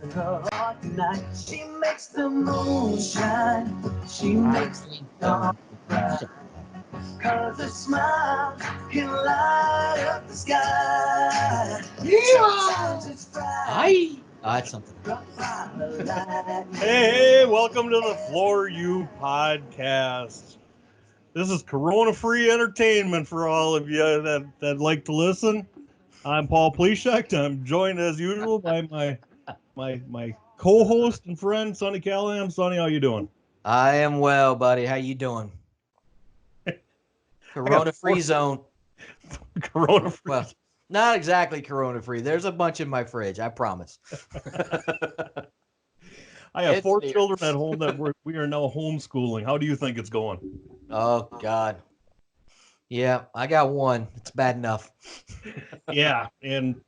Her at night, she makes the moon shine. She makes the dawn bright. 'Cause her smile can light up the sky. Sometimes it's bright. That's something. Hey, welcome to the Floor You podcast. This is Corona-free entertainment for all of you that like to listen. I'm Paul Pleshek. I'm joined as usual by my co-host and friend Sonny Callahan. Sonny, how you doing? I am well, buddy. How you doing? Corona-free zone. Corona-free. Well, not exactly corona-free. There's a bunch in my fridge. I promise. I have four children at home that we are now homeschooling. How do you think it's going? Oh, God. Yeah, I got one. It's bad enough. Yeah, and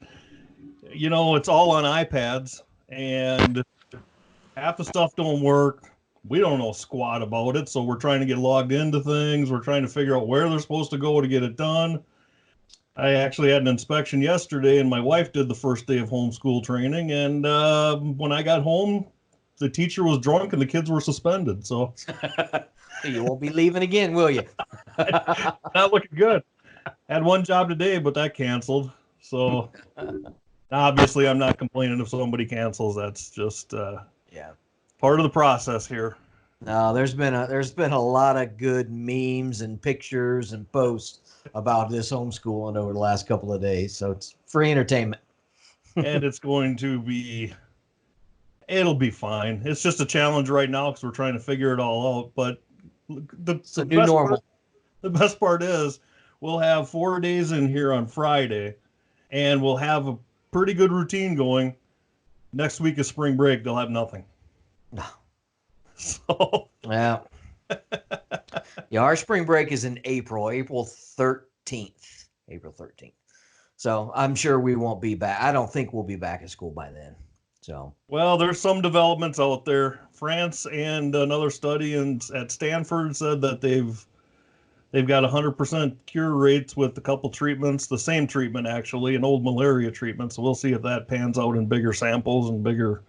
it's all on iPads, and half the stuff don't work. We don't know squat about it, so we're trying to get logged into things. We're trying to figure out where they're supposed to go to get it done. I actually had an inspection yesterday, and my wife did the first day of homeschool training, and when I got home, the teacher was drunk and the kids were suspended. So you won't be leaving again, will you? Not looking good. Had one job today, but that canceled. So obviously, I'm not complaining if somebody cancels. That's just part of the process here. No, there's been a lot of good memes and pictures and posts about this homeschooling over the last couple of days. So it's free entertainment. And it's going to be. It'll be fine. It's just a challenge right now because we're trying to figure it all out. But the new normal. The best part is we'll have 4 days in here on Friday, and we'll have a pretty good routine going. Next week is spring break. They'll have nothing. No. So yeah, our spring break is in April 13th. So I'm sure we won't be back. I don't think we'll be back at school by then. So, well, there's some developments out there. France and another study at Stanford said that they've got 100% cure rates with a couple treatments, the same treatment actually, an old malaria treatment. So we'll see if that pans out in bigger samples and bigger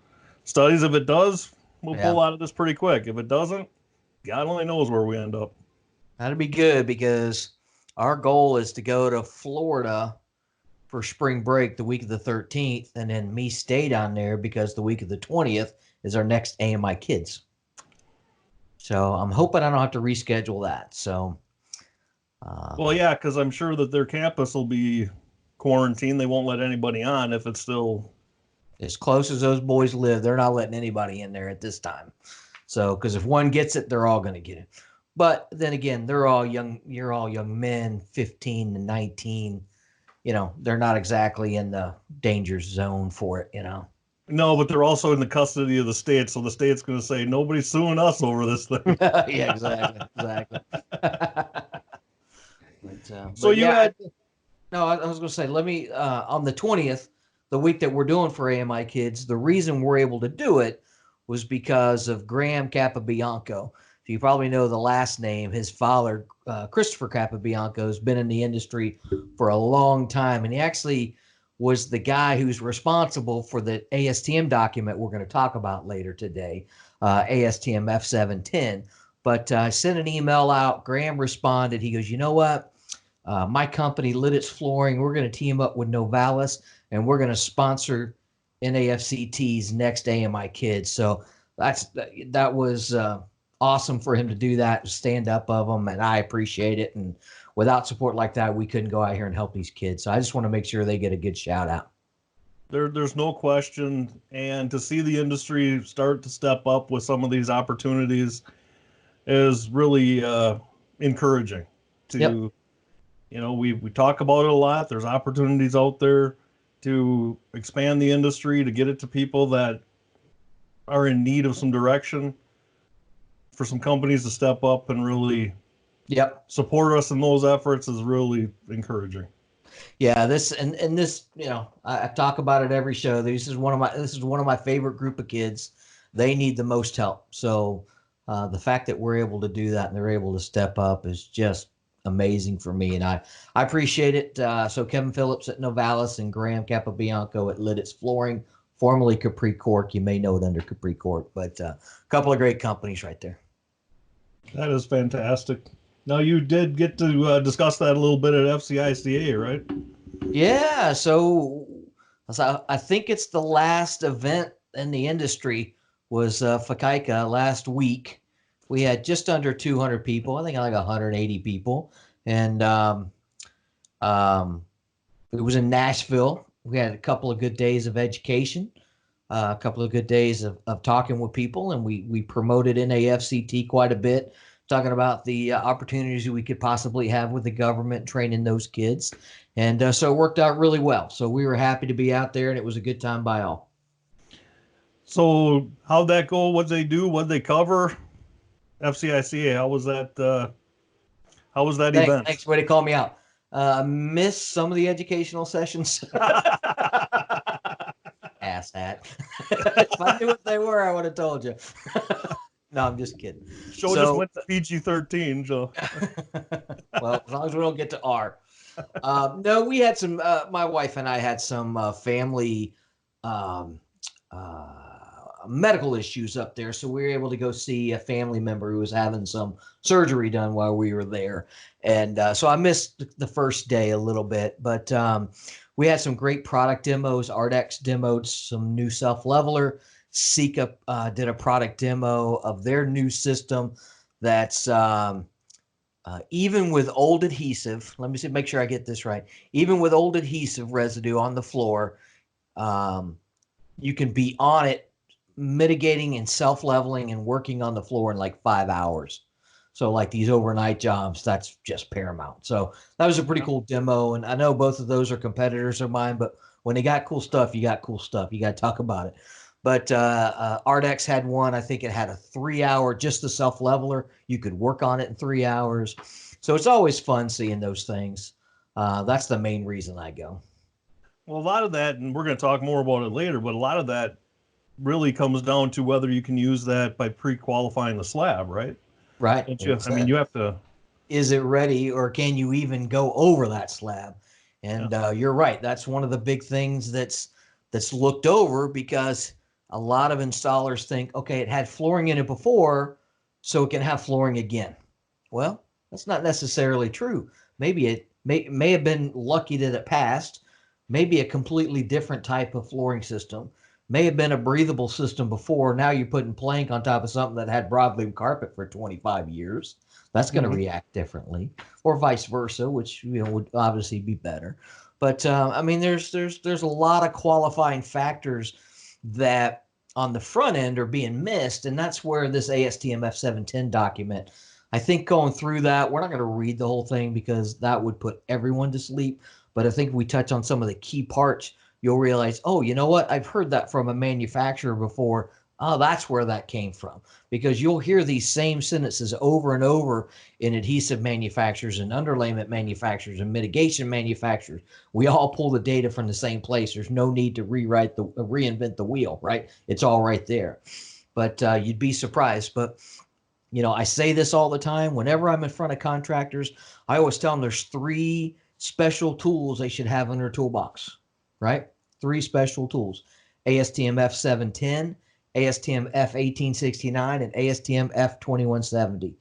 studies. If it does, we'll pull out of this pretty quick. If it doesn't, God only knows where we end up. That'd be good because our goal is to go to Florida for spring break the week of the 13th, and then me stay down there because the week of the 20th is our next AMI Kids. So I'm hoping I don't have to reschedule that. So, well, yeah, because I'm sure that their campus will be quarantined. They won't let anybody on if it's still as close as those boys live. They're not letting anybody in there at this time. So, because if one gets it, they're all going to get it. But then again, they're all young. You're all young men, 15 to 19. They're not exactly in the danger zone for it, No, but they're also in the custody of the state, so the state's going to say, nobody's suing us over this thing. Yeah, exactly. No, I was going to say, let me, on the 20th, the week that we're doing for AMI Kids, the reason we're able to do it was because of Graham Capabianco. You probably know the last name. His father, Christopher Capabianco, has been in the industry for a long time, and he actually was the guy who's responsible for the ASTM document we're going to talk about later today, ASTM F710. But I sent an email out. Graham responded. He goes, you know what? My company, Lidditz Flooring, we're going to team up with Novalis, and we're going to sponsor NAFCT's next AMI Kids. So that was awesome for him to do that, stand up of them, and I appreciate it. And without support like that, we couldn't go out here and help these kids. So I just want to make sure they get a good shout out. There's no question. And to see the industry start to step up with some of these opportunities is really encouraging. We talk about it a lot. There's opportunities out there to expand the industry, to get it to people that are in need of some direction, for some companies to step up and really support us in those efforts is really encouraging. Yeah, this I talk about it every show. This is one of my favorite group of kids. They need the most help. So the fact that we're able to do that and they're able to step up is just amazing for me, and I appreciate it. So Kevin Phillips at Novalis and Graham Capabianco at Lidditz Flooring formerly Capri Cork. You may know it under Capri Cork, but a couple of great companies right there. That is fantastic. Now, you did get to discuss that a little bit at FCICA, right? Yeah, so I think it's the last event in the industry was FCICA last week. We had just under 200 people. I think like 180 people, and it was in Nashville. We had a couple of good days of education, a couple of good days of talking with people, and we promoted NAFCT quite a bit, talking about the opportunities we could possibly have with the government, training those kids. And so it worked out really well. So we were happy to be out there, and it was a good time by all. So how'd that go? What'd they do? What'd they cover? FCICA, how was that event? Thanks, way to call me out. Missed some of the educational sessions. Ass hat. If I knew what they were, I would have told you. No, I'm just kidding. Show just went to PG-13, Joe. Well, as long as we don't get to R. No, we had some, my wife and I had some family medical issues up there. So we were able to go see a family member who was having some surgery done while we were there. And so I missed the first day a little bit, but we had some great product demos. Ardex demoed some new self-leveler. FCICA did a product demo of their new system that's even with old adhesive. Let me make sure I get this right. Even with old adhesive residue on the floor, you can be on it mitigating and self-leveling and working on the floor in like 5 hours. So like these overnight jobs, that's just paramount. So that was a pretty cool demo. And I know both of those are competitors of mine, but when they got cool stuff, you got cool stuff. You got to talk about it. But Ardex had one. I think it had a 3-hour, just the self-leveler. You could work on it in 3 hours. So it's always fun seeing those things. That's the main reason I go. Well, a lot of that, and we're going to talk more about it later, but a lot of that really comes down to whether you can use that by pre-qualifying the slab, right? Right. I mean, you have to. Is it ready, or can you even go over that slab? And you're right. That's one of the big things that's looked over, because a lot of installers think, okay, it had flooring in it before, so it can have flooring again. Well, that's not necessarily true. Maybe it may have been lucky that it passed. Maybe a completely different type of flooring system. May have been a breathable system before. Now you're putting plank on top of something that had broadloom carpet for 25 years. That's going to react differently, or vice versa, which would obviously be better. But I mean, there's a lot of qualifying factors that on the front end are being missed, and that's where this ASTM F710 document, I think going through that, we're not going to read the whole thing because that would put everyone to sleep. But I think we touch on some of the key parts, you'll realize, oh, you know what? I've heard that from a manufacturer before. Oh, that's where that came from. Because you'll hear these same sentences over and over in adhesive manufacturers and underlayment manufacturers and mitigation manufacturers. We all pull the data from the same place. There's no need to reinvent the wheel, right? It's all right there. But you'd be surprised. But, I say this all the time. Whenever I'm in front of contractors, I always tell them there's 3 special tools they should have in their toolbox. Right? 3 special tools: ASTM F710, ASTM F1869, and ASTM F2170.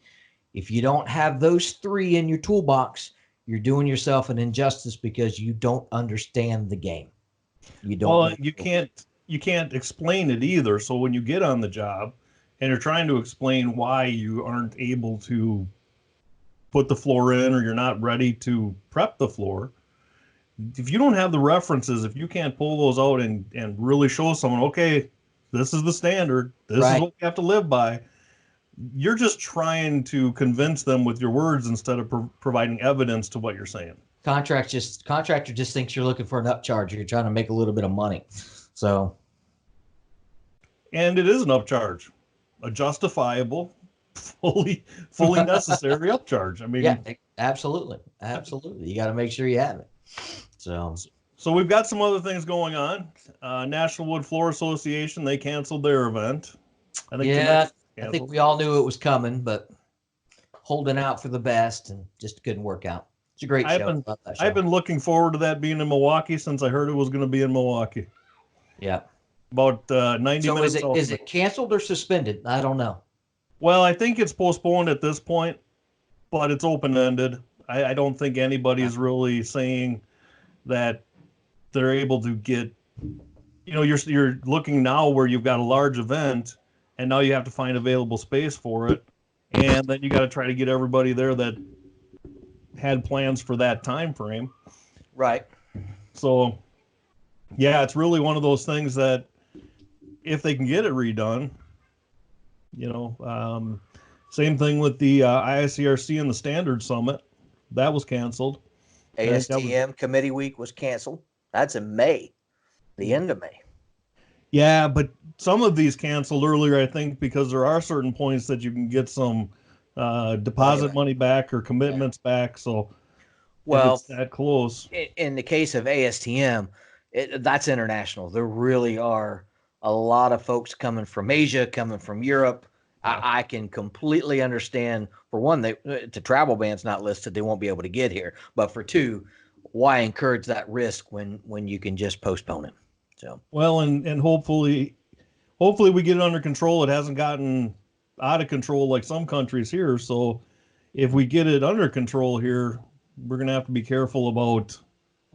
If you don't have those 3 in your toolbox, you're doing yourself an injustice because you don't understand the game. You don't. Well, you can't explain it either. So when you get on the job and you're trying to explain why you aren't able to put the floor in, or you're not ready to prep the floor, if you don't have the references, if you can't pull those out and really show someone, okay, this is the standard, this is what you have to live by, you're just trying to convince them with your words instead of providing evidence to what you're saying. Contractor just thinks you're looking for an upcharge. You're trying to make a little bit of money. So. And it is an upcharge, a justifiable, fully necessary upcharge. I mean, yeah, absolutely. You got to make sure you have it. So we've got some other things going on. National Wood Floor Association, they canceled their event. I think we all knew it was coming, but holding out for the best and just couldn't work out. It's a great show. I've been looking forward to that being in Milwaukee since I heard it was going to be in Milwaukee. Yeah. about 90 So minutes south. is it canceled or suspended? I don't know. Well, I think it's postponed at this point, but it's open-ended. I don't think anybody's really saying that they're able to get, you're looking now where you've got a large event and now you have to find available space for it. And then you got to try to get everybody there that had plans for that time frame. Right. So, yeah, it's really one of those things that if they can get it redone, same thing with the IICRC and the Standard Summit. That was canceled. ASTM committee week was canceled. That's in May, the end of May. Yeah, but some of these canceled earlier, I think, because there are certain points that you can get some deposit money back or commitments back. So, well, if it's that close. In the case of ASTM, that's international. There really are a lot of folks coming from Asia, coming from Europe. I can completely understand. For one, the travel ban's not listed; they won't be able to get here. But for two, why encourage that risk when you can just postpone it? So well, and hopefully we get it under control. It hasn't gotten out of control like some countries here. So if we get it under control here, we're going to have to be careful about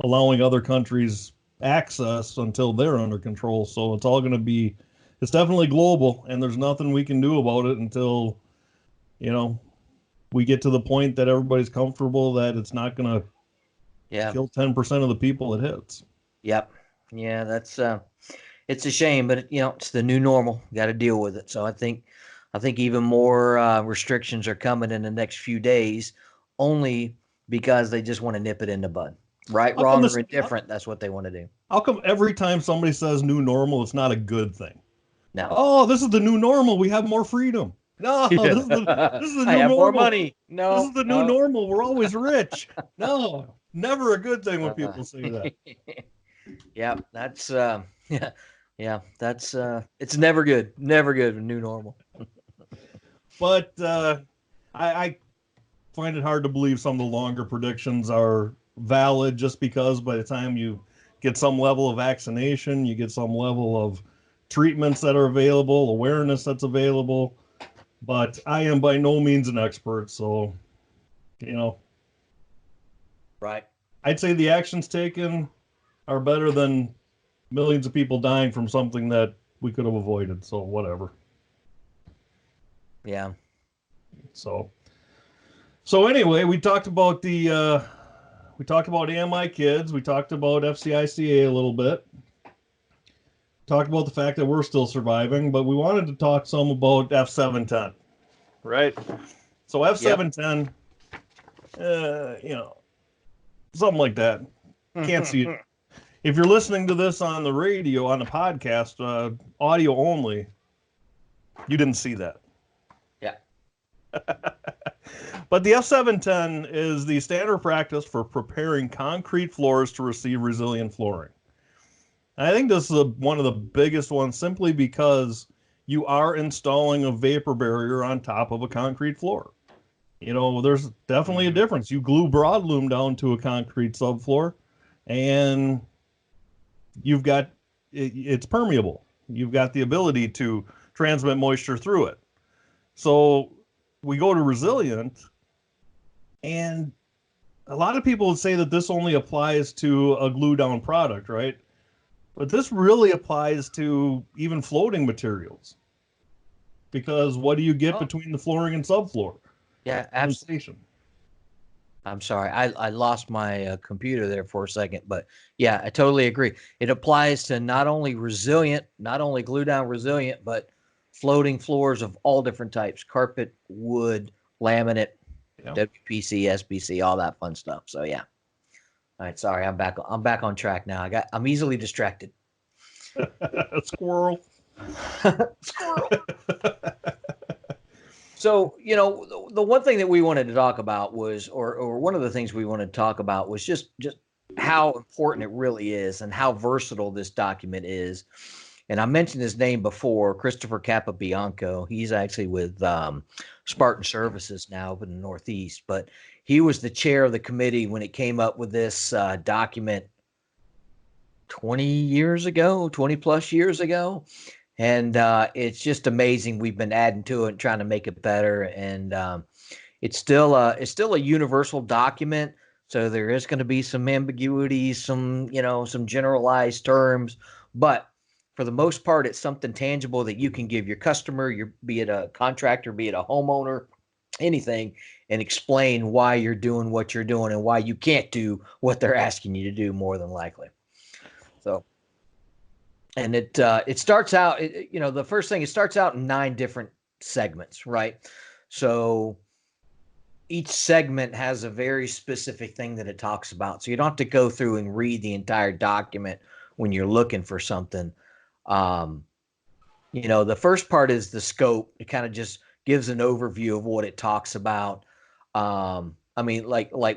allowing other countries access until they're under control. So it's all going to be, it's definitely global, and there's nothing we can do about it until, we get to the point that everybody's comfortable that it's not going to kill 10% of the people it hits. Yep. Yeah, that's it's a shame, but it's the new normal. Got to deal with it. So I think even more restrictions are coming in the next few days, only because they just want to nip it in the bud. Right, wrong, or indifferent. That's what they want to do. How come every time somebody says new normal, it's not a good thing? No. Oh, this is the new normal. We have more freedom. No, this is the new I have normal. More money. No, this is the new normal. We're always rich. No, never a good thing when people say that. Yeah, that's yeah, that's it's never good. Never good. New normal. But I find it hard to believe some of the longer predictions are valid, just because by the time you get some level of vaccination, you get some level of treatments that are available, awareness that's available. But I am by no means an expert, so right. I'd say the actions taken are better than millions of people dying from something that we could have avoided. So whatever. Yeah. So anyway, we talked about AMI kids. We talked about FCICA a little bit. Talked about the fact that we're still surviving, but we wanted to talk some about F710, right? So F710, something like that. Can't see it. If you're listening to this on the radio, on the podcast, audio only, you didn't see that. Yeah. But the F710 is the standard practice for preparing concrete floors to receive resilient flooring. And I think this is one of the biggest ones, simply because you are installing a vapor barrier on top of a concrete floor. There's definitely a difference. You glue broadloom down to a concrete subfloor, and it's permeable. You've got the ability to transmit moisture through it. So we go to resilient, and a lot of people would say that this only applies to a glue down product, right? But this really applies to even floating materials, because what do you get between the flooring and subfloor? Yeah, absolutely. I'm sorry, I lost my computer there for a second, but yeah, I totally agree. It applies to not only glue down resilient, but floating floors of all different types: carpet, wood, laminate, WPC, SBC, all that fun stuff. So yeah. All right, sorry, I'm back on track now. I'm easily distracted. Squirrel. Squirrel. So, the one thing that we wanted to talk about was, or one of the things we wanted to talk about was just how important it really is and how versatile this document is. And I mentioned his name before, Christopher Capobianco. He's actually with Spartan Services now up in the Northeast, but he was the chair of the committee when it came up with this document 20 years ago, 20 plus years ago. And it's just amazing. We've been adding to it and trying to make it better. And it's still a universal document. So there is going to be some ambiguities, some generalized terms, but for the most part, it's something tangible that you can give your customer, be it a contractor, be it a homeowner, anything, and explain why you're doing what you're doing and why you can't do what they're asking you to do, more than likely. So, and it starts out, the first thing, it starts out in 9 different segments, right? So each segment has a very specific thing that it talks about. So you don't have to go through and read the entire document when you're looking for something. The first part is the scope. It kind of just gives an overview of what it talks about. Like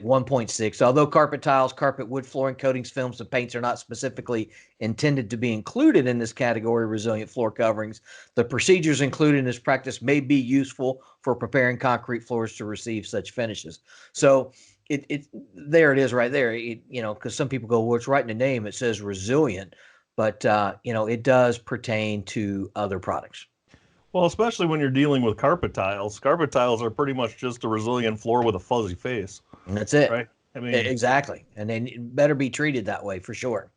1.6, although carpet tiles, carpet, wood, flooring, coatings, films, and paints are not specifically intended to be included in this category of resilient floor coverings, the procedures included in this practice may be useful for preparing concrete floors to receive such finishes. So there it is right there. Because some people go, well, it's right in the name. It says resilient, but it does pertain to other products. Well, especially when you're dealing with carpet tiles. Carpet tiles are pretty much just a resilient floor with a fuzzy face. And that's it. Right? I mean, exactly. And they better be treated that way for sure.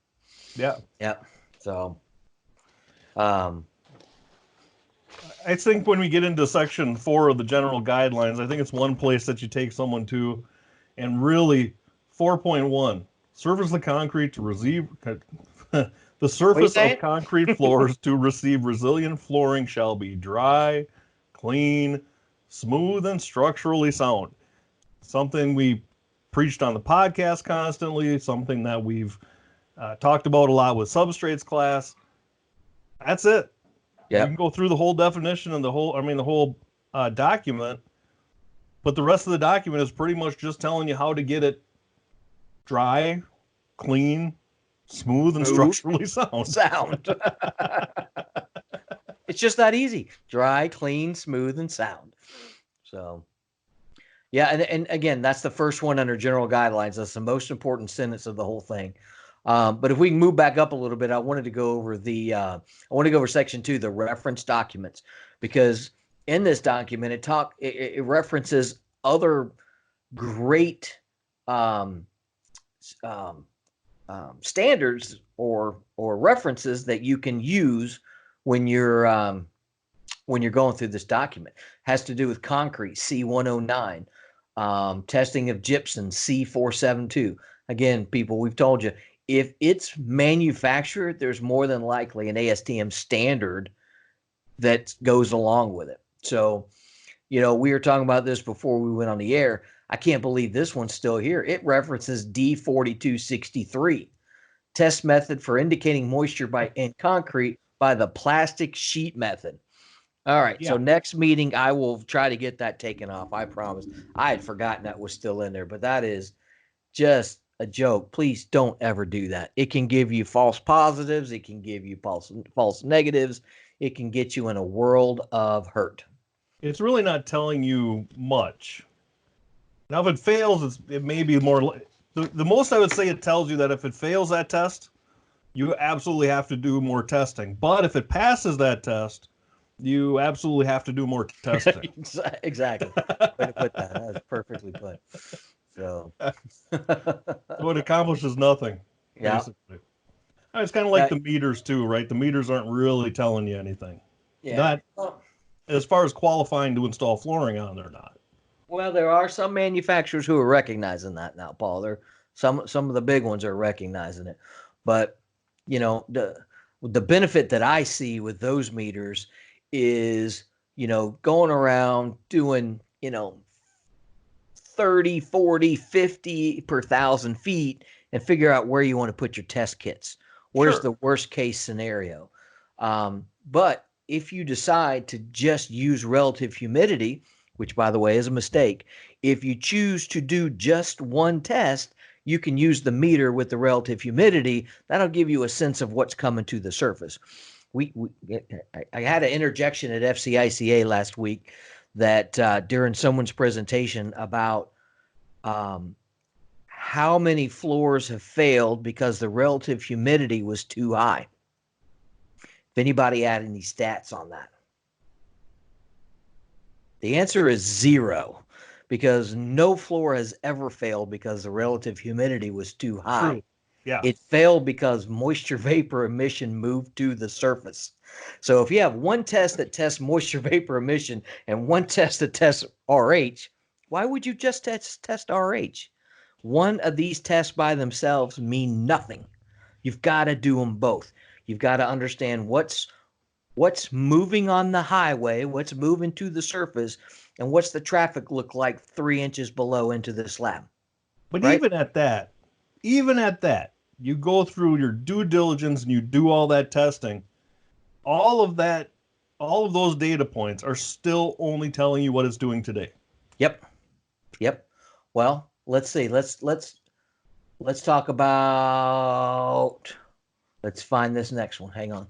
Yeah. Yeah. So, I think when we get into section 4 of the general guidelines, I think it's one place that you take someone to, and really 4.1, surface the concrete to receive the surface of concrete floors to receive resilient flooring shall be dry, clean, smooth, and structurally sound. Something we preached on the podcast constantly, something that we've talked about a lot with substrates class. That's it. Yeah. You can go through the whole definition and the whole document, but the rest of the document is pretty much just telling you how to get it dry, clean, smooth, and structurally sound. It's just that easy. Dry, clean, smooth, and sound. So, yeah, and again, that's the first one under general guidelines. That's the most important sentence of the whole thing. But if we can move back up a little bit, I wanted to go over section 2, the reference documents, because in this document it references other great standards or references that you can use when you're going through this document. Has to do with concrete, C109, testing of gypsum, C472. Again, people, we've told you, if it's manufactured, there's more than likely an ASTM standard that goes along with it. So, we were talking about this before we went on the air. I can't believe this one's still here. It references D4263, test method for indicating moisture in concrete by the plastic sheet method. All right. Yeah. So next meeting, I will try to get that taken off. I promise. I had forgotten that was still in there, but that is just a joke. Please don't ever do that. It can give you false positives. It can give you false negatives. It can get you in a world of hurt. It's really not telling you much. Now, if it fails, it may be more. The most I would say it tells you that if it fails that test, you absolutely have to do more testing. But if it passes that test, you absolutely have to do more testing. Exactly. Way to put that. That was perfectly put. So it accomplishes nothing. Yeah. Basically. It's kind of like the meters too, right? The meters aren't really telling you anything. Yeah. Not as far as qualifying to install flooring on, they're not. Well, there are some manufacturers who are recognizing that now, Paul. Some of the big ones are recognizing it. But, the benefit that I see with those meters is, going around doing, 30, 40, 50 per 1,000 feet and figure out where you want to put your test kits. Where's the worst case scenario? But if you decide to just use relative humidity, which, by the way, is a mistake, if you choose to do just one test, you can use the meter with the relative humidity. That'll give you a sense of what's coming to the surface. I had an interjection at FCICA last week that during someone's presentation about how many floors have failed because the relative humidity was too high? If anybody had any stats on that. The answer is 0, because no floor has ever failed because the relative humidity was too high. True. Yeah. It failed because moisture vapor emission moved to the surface. So if you have one test that tests moisture vapor emission and one test that tests RH, why would you just test RH? One of these tests by themselves mean nothing. You've got to do them both. You've got to understand what's moving on the highway, what's moving to the surface, and what's the traffic look like 3 inches below into the slab. But right? even at that, you go through your due diligence and you do all that testing. All of those data points are still only telling you what it's doing today. Yep. Well, let's see. Let's talk about. Let's find this next one. Hang on.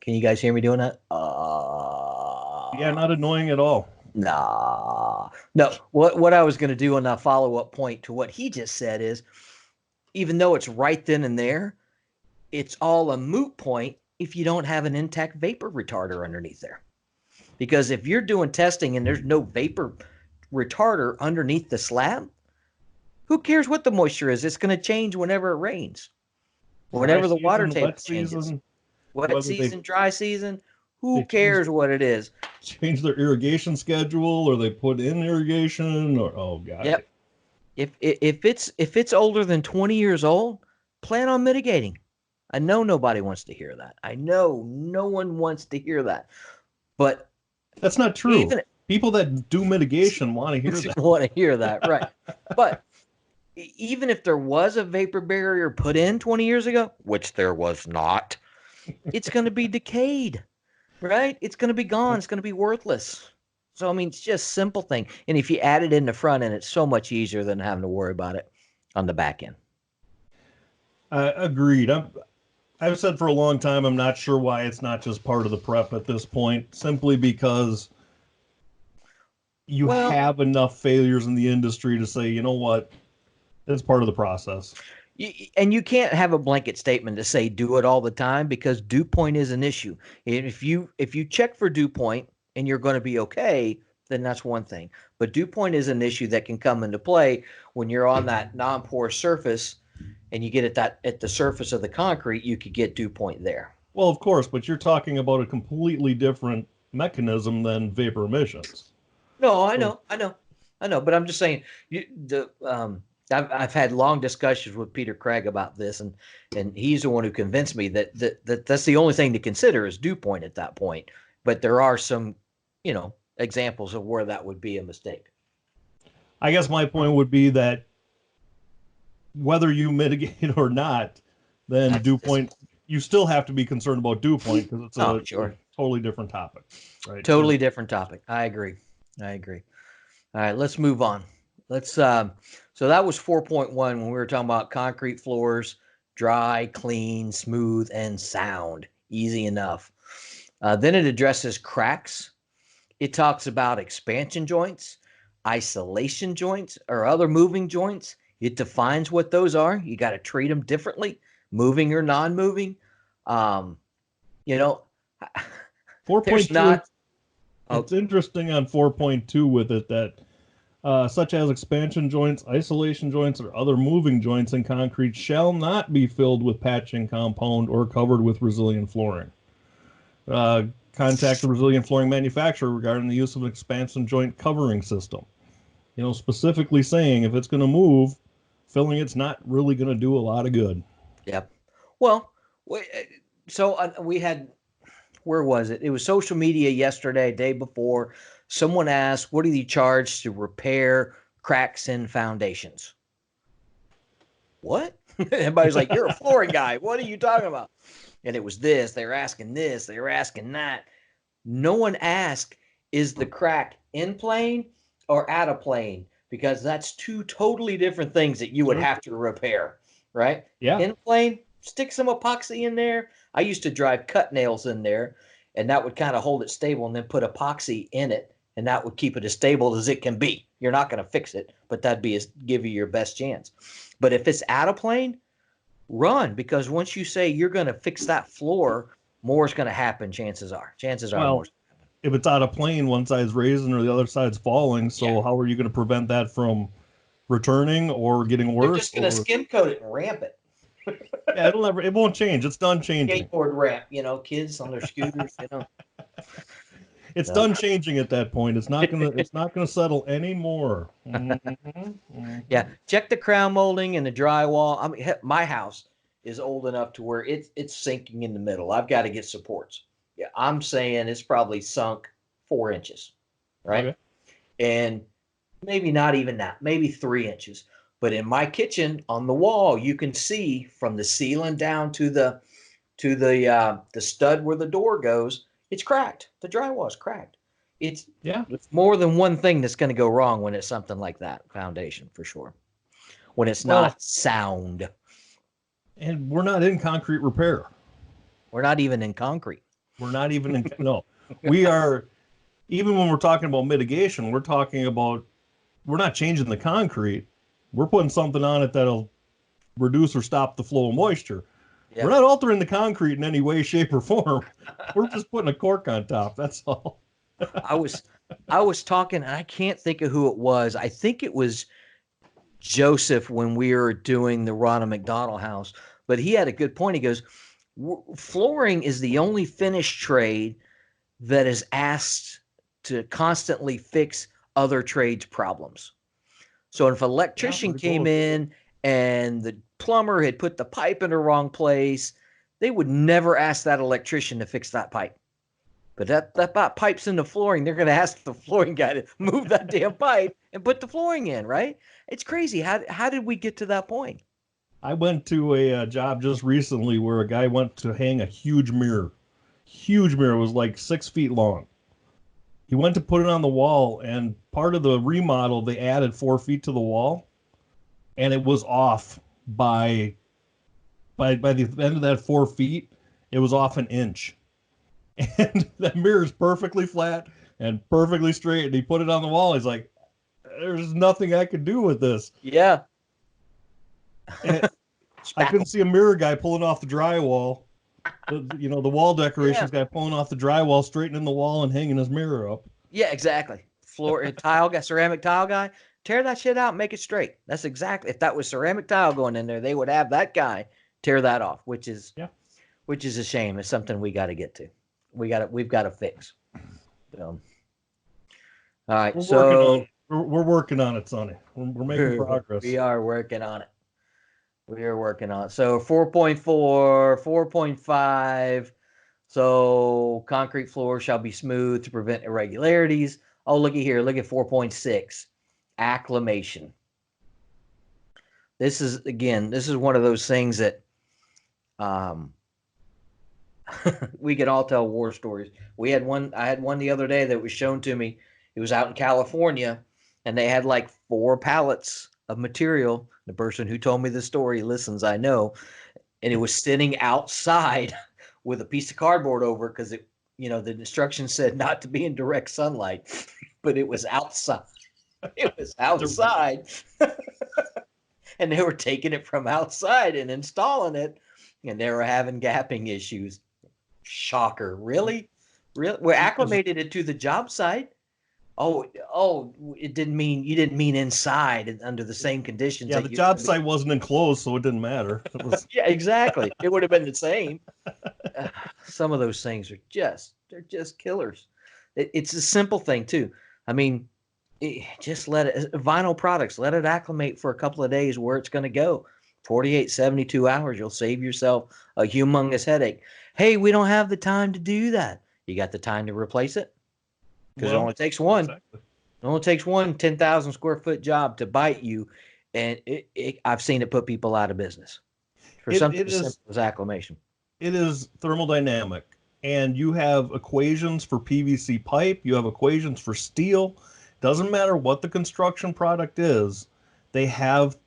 Can you guys hear me doing that? Yeah, not annoying at all. Nah. No. What I was going to do on that follow-up point to what he just said is, even though it's right then and there, it's all a moot point if you don't have an intact vapor retarder underneath there. Because if you're doing testing and there's no vapor retarder underneath the slab, who cares what the moisture is? It's going to change whenever it rains. Whenever the water table changes. Wet season, dry season, who cares what it is? Change their irrigation schedule, or they put in irrigation, or oh god. Yep. If it's older than 20 years old, plan on mitigating. I know nobody wants to hear that. I know no one wants to hear that. But that's not true. People that do mitigation want to hear that. Want to hear that, right? But even if there was a vapor barrier put in 20 years ago, which there was not, it's going to be decayed, right? It's going to be gone. It's going to be worthless. So, I mean, it's just a simple thing. And if you add it in the front end, it's so much easier than having to worry about it on the back end. Agreed. I've said for a long time, I'm not sure why it's not just part of the prep at this point, simply because you have enough failures in the industry to say, you know what, it's part of the process. And you can't have a blanket statement to say do it all the time, because dew point is an issue. If you check for dew point and you're going to be okay, then that's one thing. But dew point is an issue that can come into play when you're on that non-porous surface and you get at the surface of the concrete, you could get dew point there. Well, of course, but you're talking about a completely different mechanism than vapor emissions. No, I know, but I'm just saying I've had long discussions with Peter Craig about this, and he's the one who convinced me that that's the only thing to consider is dew point at that point. But there are some, examples of where that would be a mistake. I guess my point would be that whether you mitigate or not, then dew point, you still have to be concerned about dew point, because it's a totally different topic, right? Totally different topic. I agree. All right, let's move on. Let's so that was 4.1 when we were talking about concrete floors, dry, clean, smooth, and sound. Easy enough. Then it addresses cracks. It talks about expansion joints, isolation joints, or other moving joints. It defines what those are. You got to treat them differently, moving or non-moving. 4.2. It's interesting on 4.2 with it that such as expansion joints, isolation joints, or other moving joints in concrete shall not be filled with patching compound or covered with resilient flooring. Contact the resilient flooring manufacturer regarding the use of an expansion joint covering system. Specifically saying if it's going to move, filling it's not really going to do a lot of good. Yep. Well, so we had, where was it? It was social media yesterday, day before. Someone asked, what do you charge to repair cracks in foundations? What? Everybody's like, you're a flooring guy. What are you talking about? And it was this. They were asking this. They were asking that. No one asked, is the crack in plane or out of plane? Because that's two totally different things that you would have to repair, right? Yeah. In plane, stick some epoxy in there. I used to drive cut nails in there, and that would kind of hold it stable, and then put epoxy in it and that would keep it as stable as it can be. You're not going to fix it, but that'd give you your best chance. But if it's out of plane, run, because once you say you're going to fix that floor, more is going to happen. Chances are more. If it's out of plane, one side's raising or the other side's falling. So how are you going to prevent that from returning or getting worse? You're just going to skim coat it and ramp it. Yeah, it won't change. It's done changing. Skateboard ramp, kids on their scooters, It's done changing at that point. It's not gonna settle anymore. Yeah, check the crown molding and the drywall. I mean, my house is old enough to where it's sinking in the middle. I've got to get supports. Yeah, I'm saying it's probably sunk 4 inches, right? Okay. And maybe not even that, maybe 3 inches. But in my kitchen on the wall, you can see from the ceiling down to the stud where the door goes, it's cracked. The drywall is cracked. It's more than one thing that's going to go wrong when it's something like that foundation, for sure. When it's not sound. And we're not in concrete repair. We're not even in concrete. We're not even in no. We are, even when we're talking about mitigation, we're not changing the concrete. We're putting something on it that'll reduce or stop the flow of moisture. Yep. We're not altering the concrete in any way, shape, or form. We're just putting a cork on top. That's all. I was talking, and I can't think of who it was. I think it was Joseph when we were doing the Ronald McDonald House. But he had a good point. He goes, flooring is the only finish trade that is asked to constantly fix other trades' problems. So if an electrician came in and the plumber had put the pipe in the wrong place, they would never ask that electrician to fix that pipe. But that pipe's in the flooring. They're going to ask the flooring guy to move that damn pipe and put the flooring in, right? It's crazy. How did we get to that point? I went to a job just recently where a guy went to hang a huge mirror. Huge mirror. It was like 6 feet long. He went to put it on the wall, and part of the remodel, they added 4 feet to the wall, and it was off by the end of that 4 feet, it was off an inch. And that mirror is perfectly flat and perfectly straight, and he put it on the wall. He's like, there's nothing I could do with this. Yeah. I couldn't see a mirror guy pulling off the drywall. The wall decorations guy pulling off the drywall, straightening the wall and hanging his mirror up. Yeah, exactly. Floor tile guy, ceramic tile guy, tear that shit out and make it straight. That's exactly, if that was ceramic tile going in there, they would have that guy tear that off, which is a shame. It's something we got to get to. We've got to fix. All right, we're working on it, Sonny. We're making progress. We are working on it. So 4.4, 4.5. So concrete floor shall be smooth to prevent irregularities. Oh, looky here. Look at 4.6. Acclimation. This is one of those things that we could all tell war stories. I had one the other day that was shown to me. It was out in California, and they had like 4 pallets of material. The person who told me the story listens, I know. And it was sitting outside with a piece of cardboard over because the instructions said not to be in direct sunlight, but it was outside. It was outside. And they were taking it from outside and installing it, and they were having gapping issues. Shocker. Really? We're acclimated it to the job site. Oh, you didn't mean inside under the same conditions. Yeah, the job site wasn't enclosed, so it didn't matter. Yeah, exactly. It would have been the same. Some of those things they're just killers. It's a simple thing too. I mean, just let it, vinyl products, let it acclimate for a couple of days where it's going to go. 48, 72 hours, you'll save yourself a humongous headache. Hey, we don't have the time to do that. You got the time to replace it? Because it only takes one. Exactly. It only takes one 10,000 square foot job to bite you, and I've seen it put people out of business for something as simple as acclimation. It is thermodynamic, and you have equations for PVC pipe. You have equations for steel. Doesn't matter what the construction product is. They have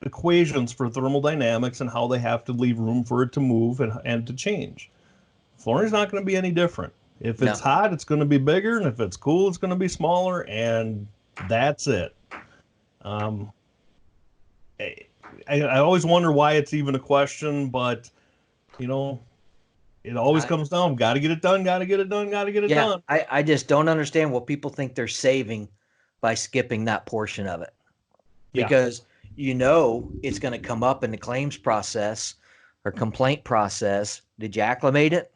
equations for thermodynamics and how they have to leave room for it to move and to change. Flooring is not going to be any different. If it's hot, it's going to be bigger, and if it's cool, it's going to be smaller, and that's it. I always wonder why it's even a question, but it always comes down. Got to get it done. Got to get it done. Got to get it done. I just don't understand what people think they're saving by skipping that portion of it, because it's going to come up in the claims process or complaint process. Did you acclimate it?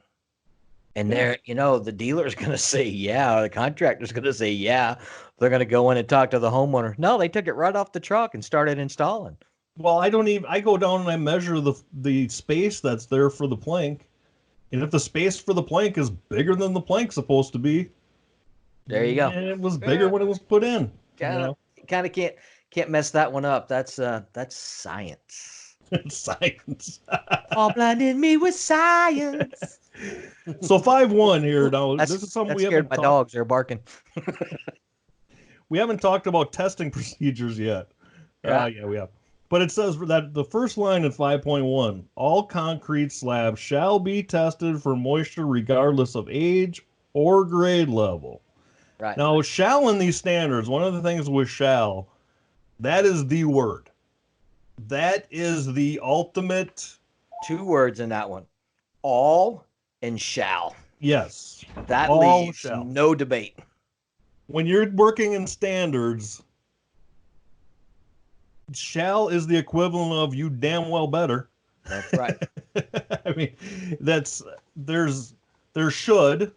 And there, the dealer's going to say, yeah, or the contractor's going to say, yeah. They're going to go in and talk to the homeowner. No, they took it right off the truck and started installing. Well, I go down and I measure the space that's there for the plank. And if the space for the plank is bigger than the plank's supposed to be, there you go. And it was bigger when it was put in. Kind of can't mess that one up. That's science. Science. All blinded me with science. So 5-1 here. Now this is something we haven't. My dogs are barking. We haven't talked about testing procedures yet. Yeah, we have. But it says that the first line in 5.1, all concrete slabs shall be tested for moisture regardless of age or grade level. Right. Now, shall in these standards, one of the things with shall, that is the word. That is the ultimate. 2 words in that one. All and shall. Yes. That all leaves shall. No debate. When you're working in standards, shall is the equivalent of you damn well better. That's right. I mean, there's should,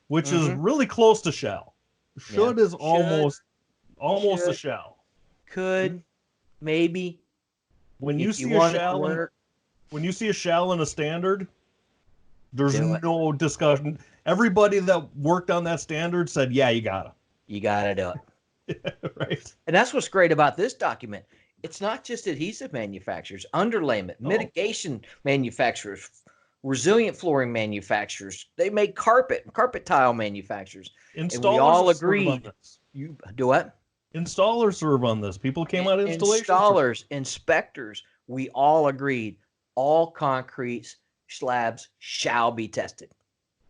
which is really close to shall. Should is almost a shall. Could, maybe. When you see a shall in a standard, there's no discussion. Everybody that worked on that standard said, yeah, you gotta. You gotta do it. Right. And that's what's great about this document. It's not just adhesive manufacturers, underlayment, mitigation manufacturers, resilient flooring manufacturers. They make carpet tile manufacturers. Installers, and we all agreed. You do what? Installers serve on this. People came out of installation. Installers, inspectors, we all agreed. All concrete slabs shall be tested,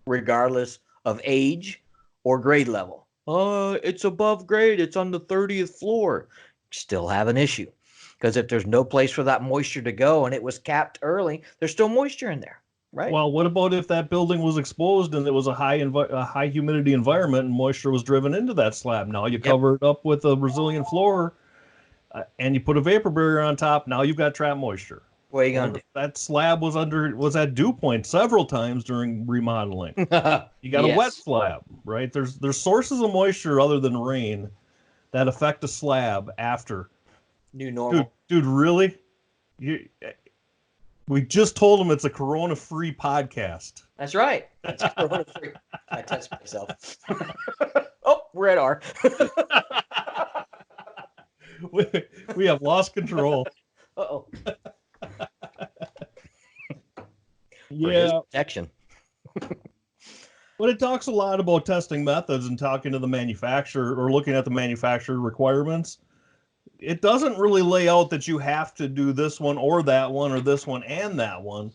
regardless of age or grade level. It's above grade. It's on the 30th floor. Still have an issue, because if there's no place for that moisture to go and it was capped early, there's still moisture in there, right? Well, what about if that building was exposed and it was a high humidity environment and moisture was driven into that slab? Now you cover it up with a resilient floor and you put a vapor barrier on top. Now you've got trapped moisture. What are you gonna do? That slab was at dew point several times during remodeling. You got a wet slab, right? There's sources of moisture other than rain that affect a slab after. New normal. Dude, really? We just told them it's a corona-free podcast. That's right. It's corona-free. I test myself. Oh, we're at R. we have lost control. Uh-oh. Yeah. Protection. But it talks a lot about testing methods and talking to the manufacturer or looking at the manufacturer requirements. It doesn't really lay out that you have to do this one or that one or this one and that one.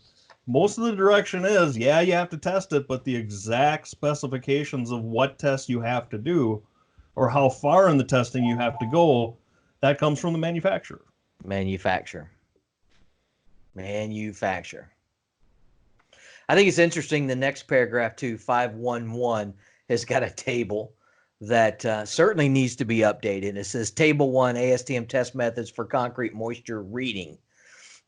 Most of the direction is, you have to test it, but the exact specifications of what tests you have to do or how far in the testing you have to go, that comes from the manufacturer. Manufacturer. I think it's interesting. The next paragraph, too, 511, has got a table that certainly needs to be updated. It says Table 1, ASTM test methods for concrete moisture reading.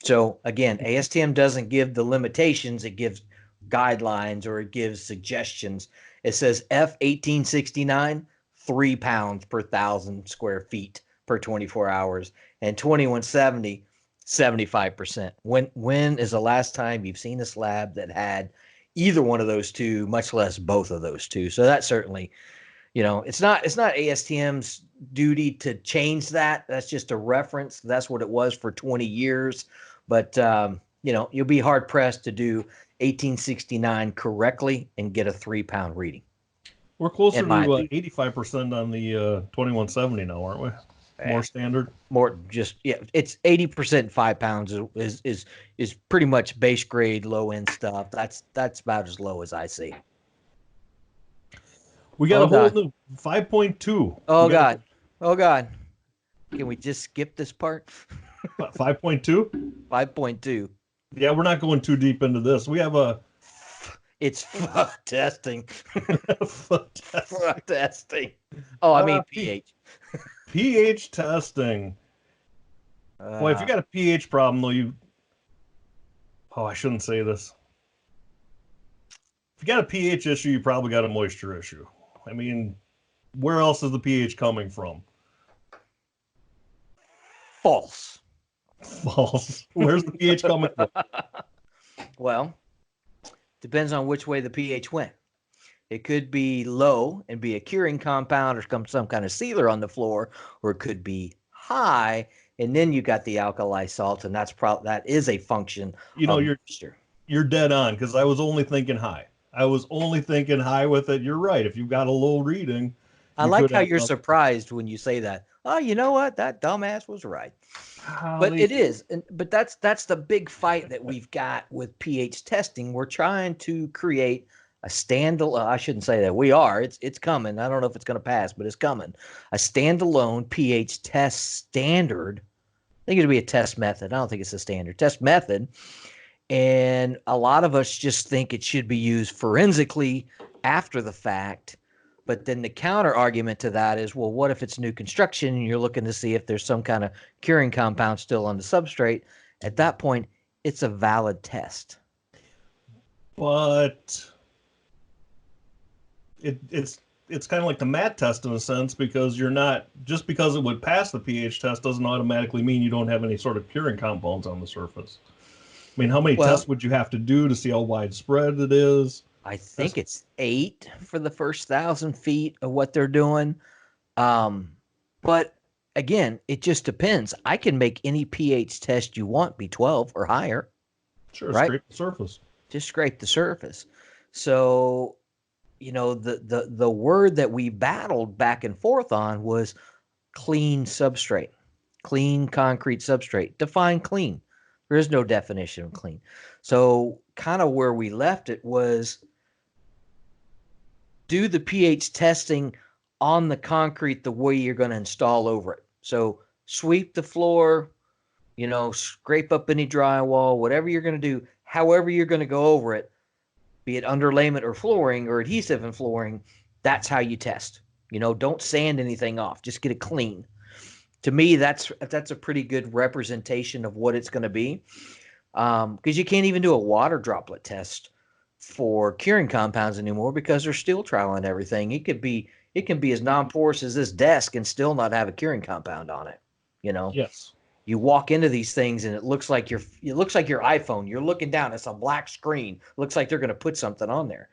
So, again, ASTM doesn't give the limitations. It gives guidelines or it gives suggestions. It says F1869, 3 pounds per 1,000 square feet per 24 hours, and 2170, 75%. When is the last time you've seen a slab that had either one of those two, much less both of those two? So that certainly, it's not ASTM's duty to change that. That's just a reference. That's what it was for 20 years. But you'll be hard pressed to do 1869 correctly and get a 3 pound reading. We're closer to 85% on the 2170 now, aren't we? More standard. It's 80%. 5 pounds is pretty much base grade, low end stuff. That's about as low as I see. We got Oh a whole God. new 5.2. Oh We got God. Oh God. Can we just skip this part? 5.2. 5.2. Yeah, we're not going too deep into this. We have a It's testing. test. Testing. Oh, I mean P- pH. pH testing. Boy, if you got a pH problem, though, I shouldn't say this. If you got a pH issue, you probably got a moisture issue. I mean, where else is the pH coming from? False. False. Where's the pH coming from? Well, depends on which way the pH went. It could be low and be a curing compound or some kind of sealer on the floor, or it could be high, and then you got the alkali salt, and that is a function of moisture. You're dead on, because I was only thinking high. I was only thinking high with it. You're right. If you've got a low reading, I like how you're surprised when you say that. Oh, you know what? That dumbass was right. But it is. But that's the big fight that we've got with pH testing. We're trying to create a standalone. I shouldn't say that. We are. It's coming. I don't know if it's going to pass, but it's coming. A standalone pH test standard. I think it'll be a test method. I don't think it's a standard test method. And a lot of us just think it should be used forensically after the fact. But then the counter argument to that is, well, what if it's new construction and you're looking to see if there's some kind of curing compound still on the substrate? At that point, it's a valid test. But it's kind of like the mat test in a sense, because you're not, just because it would pass the pH test doesn't automatically mean you don't have any sort of curing compounds on the surface. I mean, how many tests would you have to do to see how widespread it is? I think it's 8 for the first 1,000 feet of what they're doing. But again, it just depends. I can make any pH test you want be 12 or higher. Sure, right? Scrape the surface. Just scrape the surface. So, the word that we battled back and forth on was clean substrate, clean concrete substrate. Define clean. There is no definition of clean. So kind of where we left it was do the pH testing on the concrete the way you're going to install over it. So sweep the floor, scrape up any drywall, whatever you're going to do, however you're going to go over it, be it underlayment or flooring or adhesive and flooring, that's how you test. Don't sand anything off. Just get it clean. To me, that's a pretty good representation of what it's going to be, because you can't even do a water droplet test for curing compounds anymore because they're still trialing everything. It can be as non-porous as this desk and still not have a curing compound on it. Yes. You walk into these things and it looks like your iPhone. You're looking down, it's a black screen. Looks like they're going to put something on there.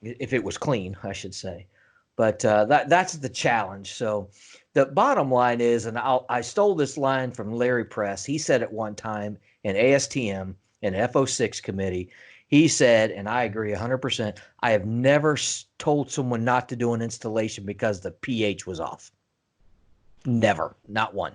If it was clean, I should say. But that's the challenge. So the bottom line is, and I stole this line from Larry Press. He said it one time in ASTM and FO6 committee. He said, and I agree 100%, I have never told someone not to do an installation because the pH was off. Never. Not one.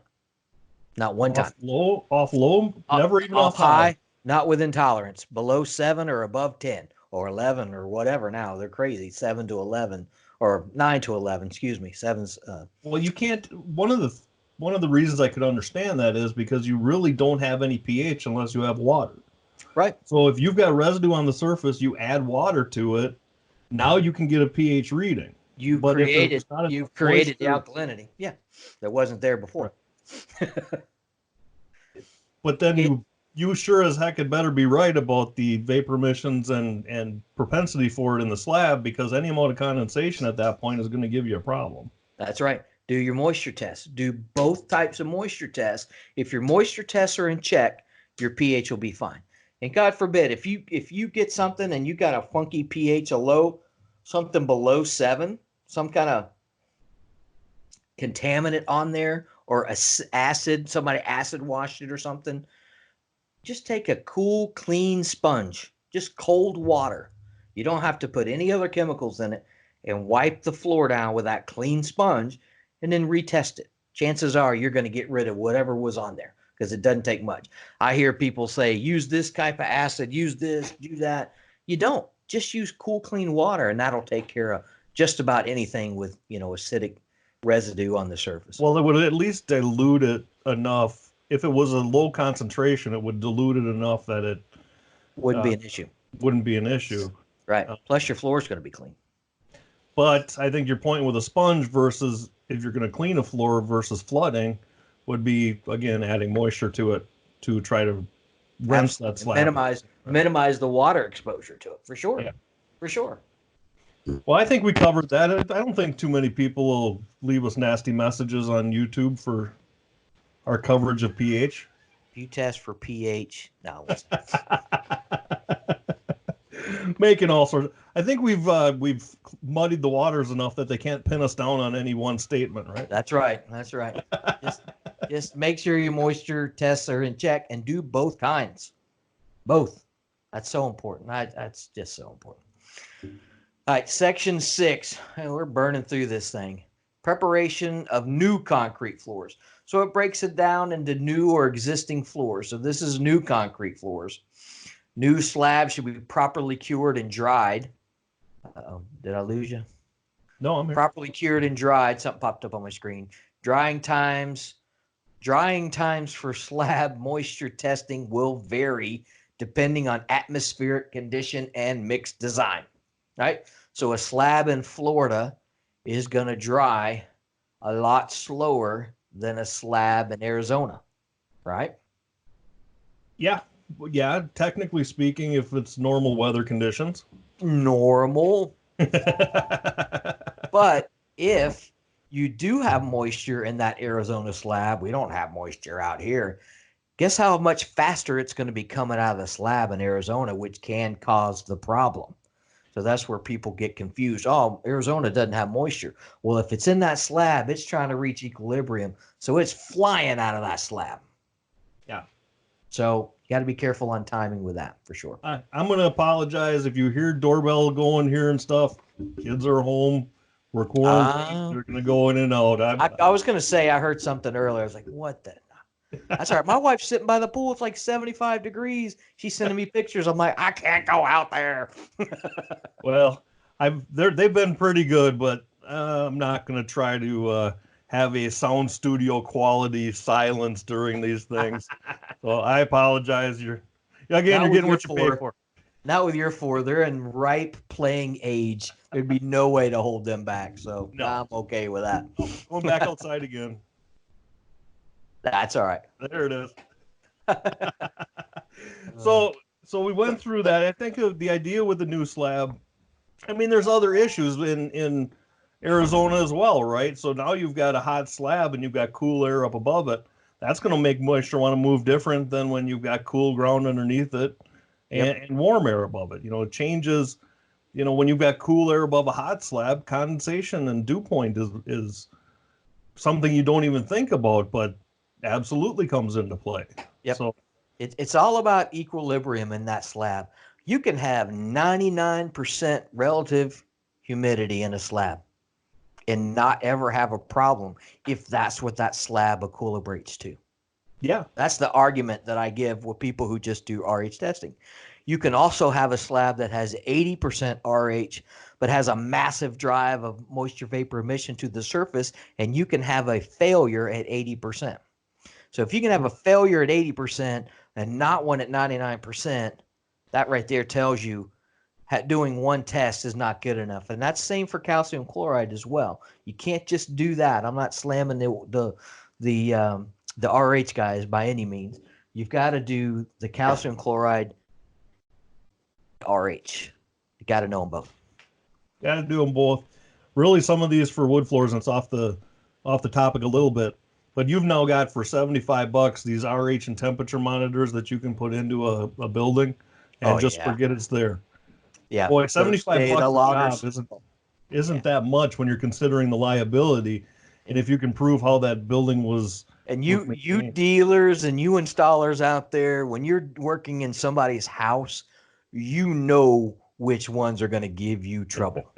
Not one time. Off low, never even off high. Not with intolerance. Below 7 or above 10 or 11 or whatever now. They're crazy. 7 to 11 or 9 to 11, excuse me. 7's. Well, you can't. One of the reasons I could understand that is because you really don't have any pH unless you have water. Right. So if you've got residue on the surface, you add water to it. Now you can get a pH reading. You've created the alkalinity. Yeah, that wasn't there before. Right. But then you sure as heck had better be right about the vapor emissions and propensity for it in the slab, because any amount of condensation at that point is going to give you a problem. That's right. Do your moisture tests. Do both types of moisture tests. If your moisture tests are in check, your pH will be fine. And God forbid, if you get something and you got a funky pH, something below 7, some kind of contaminant on there, or somebody acid washed it or something, just take a cool, clean sponge, just cold water. You don't have to put any other chemicals in it, and wipe the floor down with that clean sponge and then retest it. Chances are you're going to get rid of whatever was on there, because it doesn't take much. I hear people say, use this type of acid, use this, do that. You don't. Just use cool, clean water, and that'll take care of just about anything with, acidic residue on the surface. Well, it would at least dilute it enough. If it was a low concentration, it would dilute it enough that it Wouldn't be an issue. wouldn't be an issue. Right. Plus your floor is going to be clean. But I think your point with a sponge versus if you're going to clean a floor versus flooding would be, again, adding moisture to it to try to rinse that slab. Minimize the water exposure to it, for sure. Yeah. For sure. Well, I think we covered that. I don't think too many people will leave us nasty messages on YouTube for our coverage of pH. If you test for pH, no. Making all sorts of, I think we've muddied the waters enough that they can't pin us down on any one statement, right? That's right. Just make sure your moisture tests are in check and do both kinds. Both. That's so important. That's just so important. All right, section 6. We're burning through this thing. Preparation of new concrete floors. So it breaks it down into new or existing floors. So this is new concrete floors. New slabs should be properly cured and dried. Uh-oh, did I lose you? No, I'm here. Properly cured and dried. Something popped up on my screen. Drying times for slab moisture testing will vary depending on atmospheric condition and mixed design. Right? So a slab in Florida is going to dry a lot slower than a slab in Arizona. Right? Yeah. Yeah, technically speaking, if it's normal weather conditions. Normal. But if you do have moisture in that Arizona slab, we don't have moisture out here. Guess how much faster it's going to be coming out of the slab in Arizona, which can cause the problem. So that's where people get confused. Oh, Arizona doesn't have moisture. Well, if it's in that slab, it's trying to reach equilibrium. So it's flying out of that slab. Yeah. So you got to be careful on timing with that, for sure. I'm going to apologize if you hear doorbell going here and stuff. Kids are home. We're quarantined. They're going to go in and out. I was going to say I heard something earlier. I was like, what the? That's all right. My wife's sitting by the pool. It's like 75 degrees. She's sending me pictures. I'm like, I can't go out there. Well, they've been pretty good, but I'm not going to try to have a sound studio quality silence during these things. So I apologize. You're getting what you pay for. Not with your 4. They're in ripe playing age. There'd be no way to hold them back. So no. I'm okay with that. Going back outside again. That's all right. There it is. So we went through that. I think of the idea with the new slab. I mean, there's other issues in Arizona as well, right? So now you've got a hot slab and you've got cool air up above it. That's going to make moisture want to move different than when you've got cool ground underneath it and warm air above it. It changes. When you've got cool air above a hot slab, condensation and dew point is something you don't even think about, but absolutely comes into play. Yep. So it's all about equilibrium in that slab. You can have 99% relative humidity in a slab and not ever have a problem if that's what that slab equilibrates to. Yeah. That's the argument that I give with people who just do RH testing. You can also have a slab that has 80% RH, but has a massive drive of moisture vapor emission to the surface, and you can have a failure at 80%. So if you can have a failure at 80% and not one at 99%, that right there tells you doing one test is not good enough. And that's the same for calcium chloride as well. You can't just do that. I'm not slamming the RH guys by any means. You've got to do the calcium chloride RH. You got to know them both. Got to do them both. Really, some of these for wood floors, and it's off the topic a little bit. But you've now got for $75 these RH and temperature monitors that you can put into a building and forget it's there. Yeah. Boy, $75 isn't that much when you're considering the liability. And if you can prove how that building was. And you dealers and you installers out there, when you're working in somebody's house, you know which ones are going to give you trouble.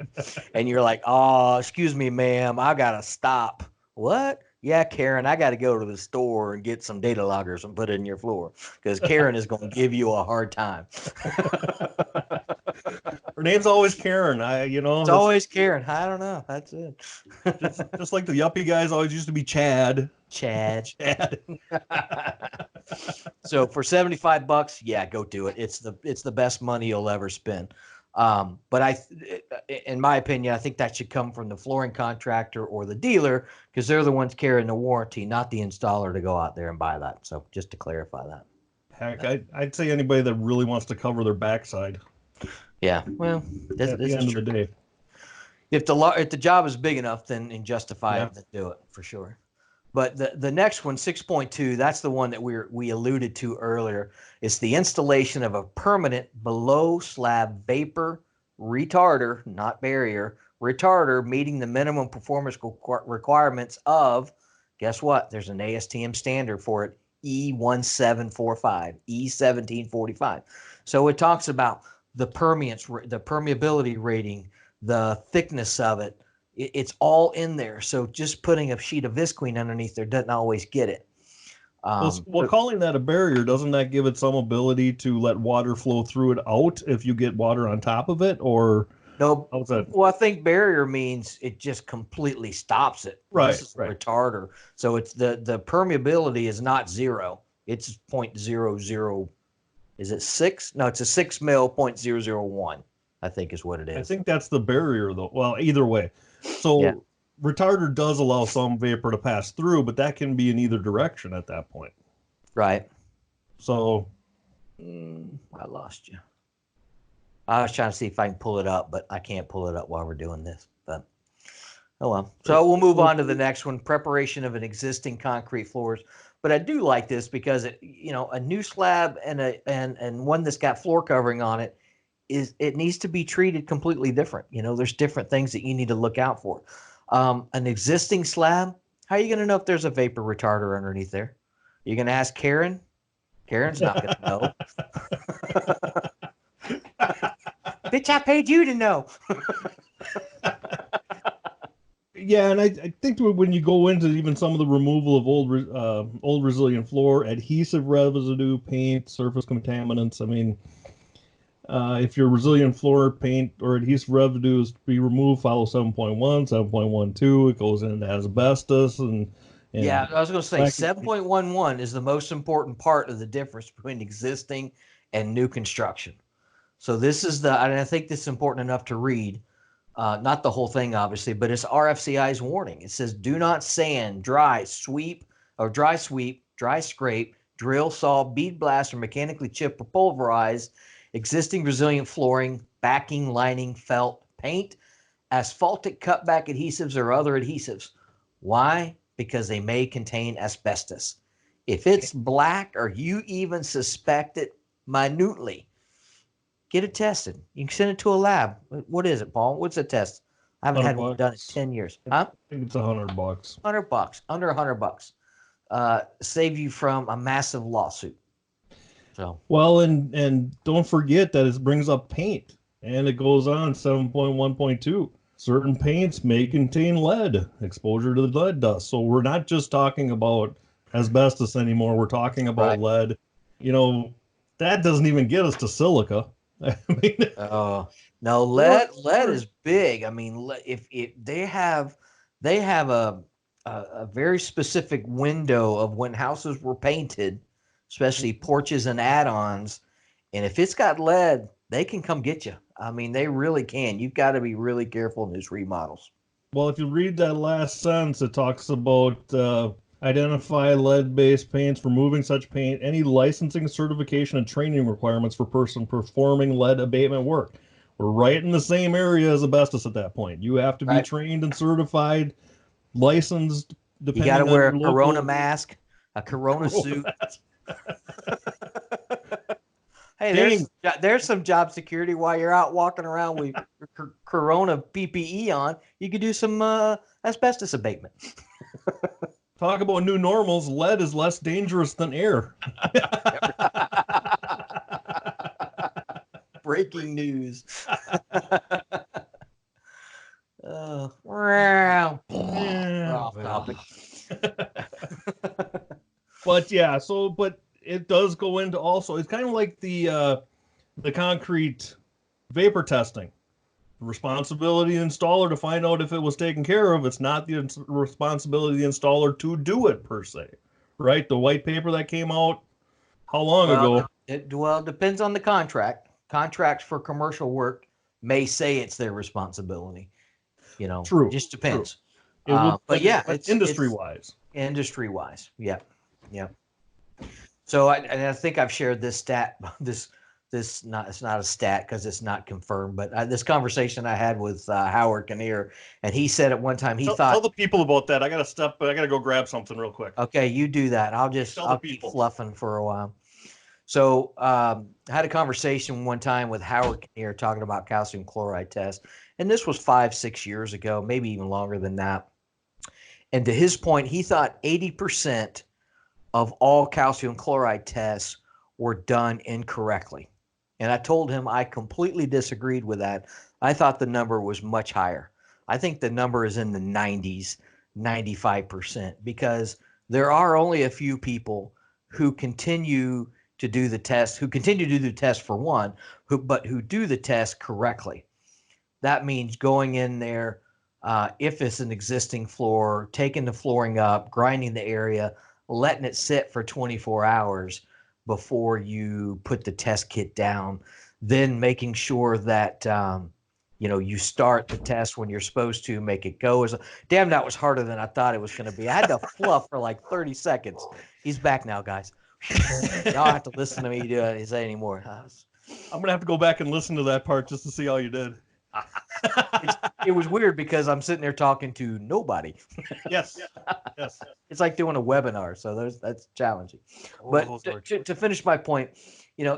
And you're like, oh, excuse me, ma'am, I got to stop. What? Yeah, Karen, I got to go to the store and get some data loggers and put it in your floor because Karen is going to give you a hard time. Her name's always Karen. It's always Karen. I don't know. That's it. just like the yuppie guys always used to be Chad. Chad. Chad. So for $75, yeah, go do it. It's the best money you'll ever spend. But in my opinion, I think that should come from the flooring contractor or the dealer, because they're the ones carrying the warranty, not the installer to go out there and buy that. So just to clarify that. Heck, I'd say anybody that really wants to cover their backside. Yeah, well, At the end of the day, if the job is big enough, then and justified, then do it for sure. But the next one, 6.2, that's the one that we alluded to earlier. It's the installation of a permanent below slab vapor retarder, not barrier, retarder meeting the minimum performance requirements of, guess what? There's an ASTM standard for it, E1745, E1745. So it talks about the permeability rating, the thickness of it. It's all in there. So just putting a sheet of visqueen underneath there doesn't always get it. Well, calling that a barrier, doesn't that give it some ability to let water flow through it out if you get water on top of it? Or no? How's that? Well, I think barrier means it just completely stops it. Right. This is a retarder. So it's the permeability is not 0. It's 0.00. Is it 6? No, it's a 6 mil 0.001. I think is what it is. I think that's the barrier, though. Well, either way. So retarder does allow some vapor to pass through, but that can be in either direction at that point. Right. So I lost you. I was trying to see if I can pull it up, but I can't pull it up while we're doing this. But oh well. So we'll move on to the next one: preparation of an existing concrete floors. But I do like this because a new slab and one that's got floor covering on it, it needs to be treated completely different. There's different things that you need to look out for. An existing slab, how are you going to know if there's a vapor retarder underneath there? You're going to ask Karen? Karen's not going to know. Bitch, I paid you to know. Yeah, and I think when you go into even some of the removal of old resilient floor, adhesive residue, paint, surface contaminants, I mean, if your resilient floor paint or adhesive residue is to be removed, follow 7.1, 7.12. It goes into asbestos and yeah, I was going to say 7.11 is the most important part of the difference between existing and new construction. So this is and I think this is important enough to read. Not the whole thing, obviously, but it's RFCI's warning. It says, do not sand, dry sweep, dry scrape, drill, saw, bead blast, or mechanically chip or pulverize existing resilient flooring, backing, lining, felt, paint, asphaltic cutback adhesives, or other adhesives. Why? Because they may contain asbestos. If it's black or you even suspect it minutely, get it tested. You can send it to a lab. What is it, Paul? What's the test? I haven't had one done in 10 years. Huh? I think it's $100. $100, under $100. Save you from a massive lawsuit. So well, and don't forget that it brings up paint, and it goes on 7.1.2. Certain paints may contain lead, exposure to the lead dust. So we're not just talking about asbestos anymore. We're talking about lead. That doesn't even get us to silica. I mean, no, lead is big. I mean, if they have a very specific window of when houses were painted, especially porches and add-ons, and if it's got lead, they can come get you. I mean, they really can. You've got to be really careful in these remodels. Well, if you read that last sentence, it talks about identify lead-based paints, removing such paint, any licensing, certification, and training requirements for person performing lead abatement work. We're right in the same area as asbestos at that point. You have to be trained and certified, licensed. You got to wear a Corona mask, a Corona suit. Hey, there's some job security while you're out walking around with Corona PPE on. You could do some asbestos abatement. Talk about new normals. Lead is less dangerous than air. Breaking news. Off topic. But yeah, but it does go into also. It's kind of like the concrete vapor testing. Responsibility of the installer to find out if it was taken care of. It's not the responsibility of the installer to do it per se, right? The white paper that came out how long ago? It depends on the contract. Contracts for commercial work may say it's their responsibility. True. It just depends. True. But yeah, it's industry-wise. Industry-wise, yeah. So I think I've shared this stat. It's not a stat because it's not confirmed, but this conversation I had with Howard Kinnear, and he said at one time tell the people about that. I gotta go grab something real quick. Okay, you do that. I'll keep fluffing for a while. So I had a conversation one time with Howard Kinnear talking about calcium chloride tests, and this was 5-6 years ago, maybe even longer than that. And to his point, he thought 80% of all calcium chloride tests were done incorrectly. And I told him I completely disagreed with that. I thought the number was much higher. I think the number is in the 90s, 95%, because there are only a few people who continue to do the test, for one, but who do the test correctly. That means going in there, if it's an existing floor, taking the flooring up, grinding the area, letting it sit for 24 hours before you put the test kit down, then making sure that you start the test when you're supposed to, make it go. Damn, that was harder than I thought it was going to be. I had to fluff for like 30 seconds. He's back now, guys. Y'all have to listen to me say anymore. I'm gonna have to go back and listen to that part just to see how you did. It was weird because I'm sitting there talking to nobody. Yes. It's like doing a webinar, so that's challenging. But to finish my point,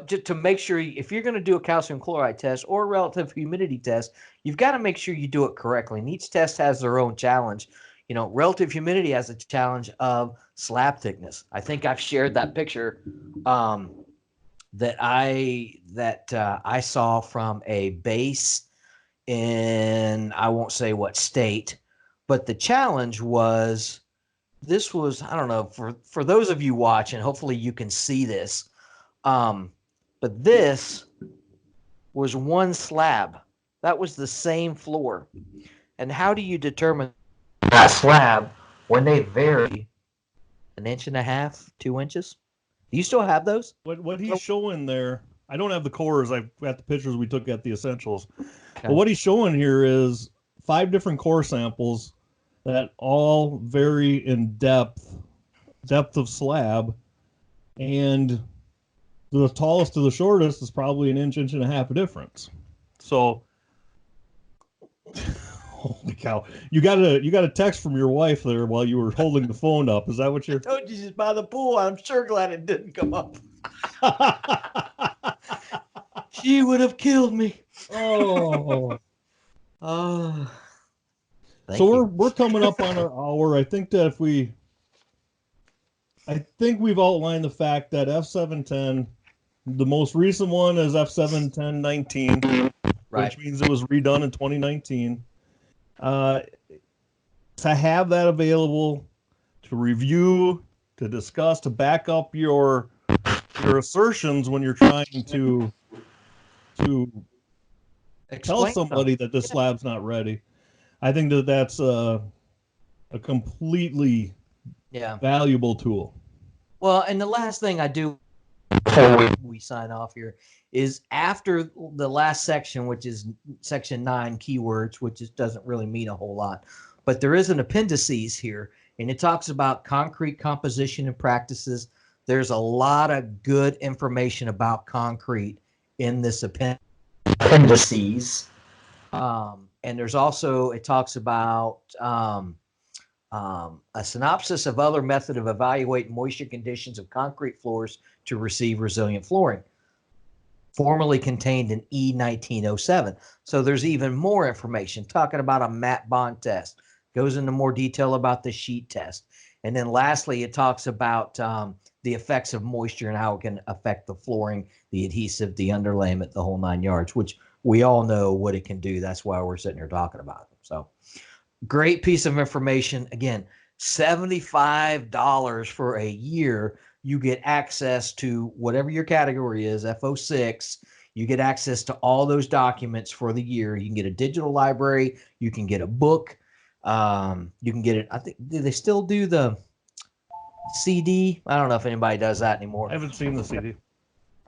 just to make sure if you're going to do a calcium chloride test or a relative humidity test, you've got to make sure you do it correctly. And each test has their own challenge. Relative humidity has a challenge of slab thickness. I think I've shared that picture that I saw from a base in, I won't say what state, but the challenge was, I don't know, for those of you watching, hopefully you can see this, but this was one slab. That was the same floor. And how do you determine that slab when they vary 1.5 inches, 2 inches? Do you still have those? What he's showing there, I don't have the cores. I've got the pictures we took at the Essentials. Okay. But what he's showing here is 5 different core samples that all vary in depth of slab, and the tallest to the shortest is probably 1.5 inches difference. So, holy cow! You got a text from your wife there while you were holding the phone up. Is that what you're? I told you she's by the pool. I'm sure glad it didn't come up. She would have killed me. Oh. So we're coming up on our hour. I think we've outlined the fact that F710, the most recent one is F710-19, right, which means it was redone in 2019. To have that available, to review, to discuss, to back up your assertions when you're trying to tell somebody that the slab's not ready. I think that's a completely valuable tool. Well, and the last thing I do before we sign off here is after the last section, which is section 9, keywords, which doesn't really mean a whole lot, but there is an appendices here, and it talks about concrete composition and practices. There's a lot of good information about concrete in this appendices. And there's also, it talks about a synopsis of other method of evaluating moisture conditions of concrete floors to receive resilient flooring, formerly contained in E1907. So there's even more information talking about a matte bond test, goes into more detail about the sheet test. And then lastly, it talks about the effects of moisture and how it can affect the flooring, the adhesive, the underlayment, the whole 9 yards, which we all know what it can do. That's why we're sitting here talking about it. So great piece of information. Again, $75 for a year. You get access to whatever your category is, F06. You get access to all those documents for the year. You can get a digital library. You can get a book. You can get it. I think, do they still do the CD? I don't know if anybody does that anymore. I haven't seen the CD.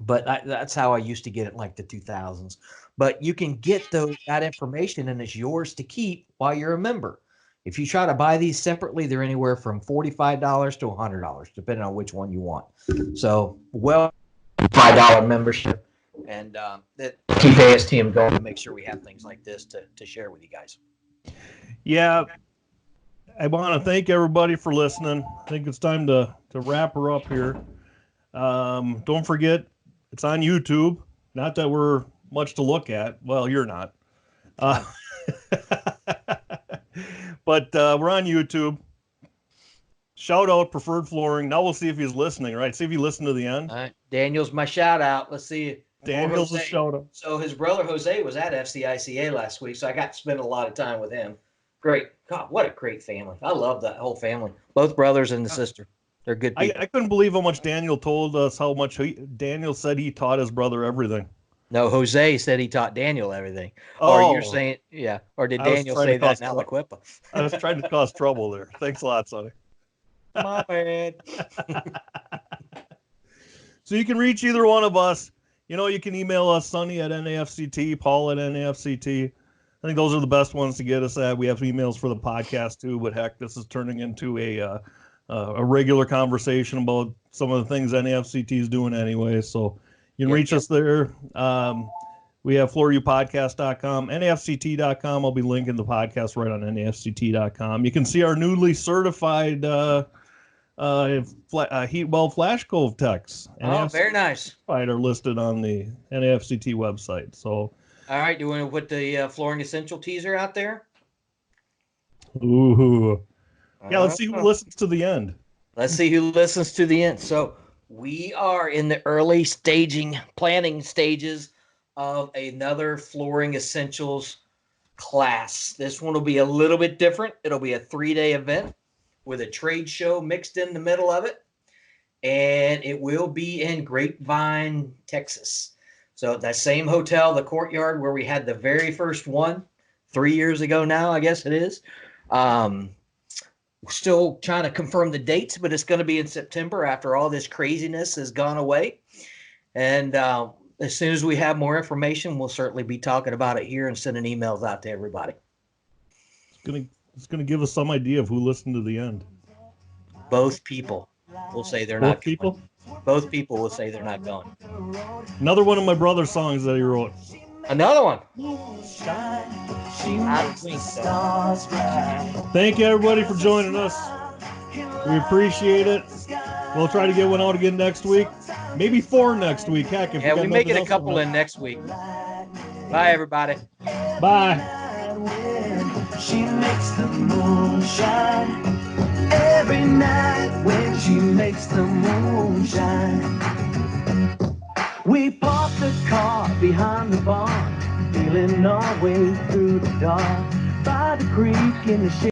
But that's how I used to get it in like the 2000s. But you can get that information, and it's yours to keep while you're a member. If you try to buy these separately, they're anywhere from $45 to $100, depending on which one you want. So, well, $5 membership, and that keep ASTM going to make sure we have things like this to share with you guys. Yeah, I want to thank everybody for listening. I think it's time to wrap her up here. Don't forget, it's on YouTube. Not that we're much to look at. Well, you're not. But we're on YouTube. Shout out Preferred Flooring. Now we'll see if he's listening, right? See if he listened to the end. All right. Daniel's my shout out. Let's see. Daniel's a shout out. So his brother Jose was at FCICA last week, so I got to spend a lot of time with him. Great. God, what a great family. I love that whole family. Both brothers and the sister. They're good people. I couldn't believe how much Daniel told us, how much Daniel said he taught his brother everything. No, Jose said he taught Daniel everything. Oh. Or you're saying, yeah. Or did Daniel say that in Aliquippa? I was trying to cause trouble there. Thanks a lot, Sonny. My bad. So you can reach either one of us. You know, you can email us, Sonny at NAFCT, Paul at NAFCT. I think those are the best ones to get us at. We have emails for the podcast too, but heck, this is turning into a regular conversation about some of the things NAFCT is doing anyway. So you can reach us there. We have floorupodcast.com, NAFCT.com. I'll be linking the podcast right on NAFCT.com. You can see our newly certified heat weld flash cove techs. Oh, very nice. Are listed on the NAFCT website. So, all right, do you want to put the Flooring Essential teaser out there? Ooh. Yeah, let's see who listens to the end. Let's see who listens to the end. So we are in the early planning stages of another Flooring Essentials class. This one will be a little bit different. It'll be a 3-day event with a trade show mixed in the middle of it. And it will be in Grapevine, Texas. So that same hotel, the Courtyard, where we had the very first one 3 years ago now, I guess it is. We're still trying to confirm the dates, but it's going to be in September after all this craziness has gone away. And as soon as we have more information, we'll certainly be talking about it here and sending emails out to everybody. It's gonna give us some idea of who listened to the end. Both people will say they're not people. Going. Both people will say they're not going. Another one of my brother's songs that he wrote. Another one. Thank you, everybody, for joining us. We appreciate it. We'll try to get one out again next week. Maybe 4 next week. Heck, if we make it a couple in next week. Bye, everybody. Bye. She makes the moon shine every night when she makes the moon shine. We park the car behind the barn, feeling our way through the dark by the creek in the shade.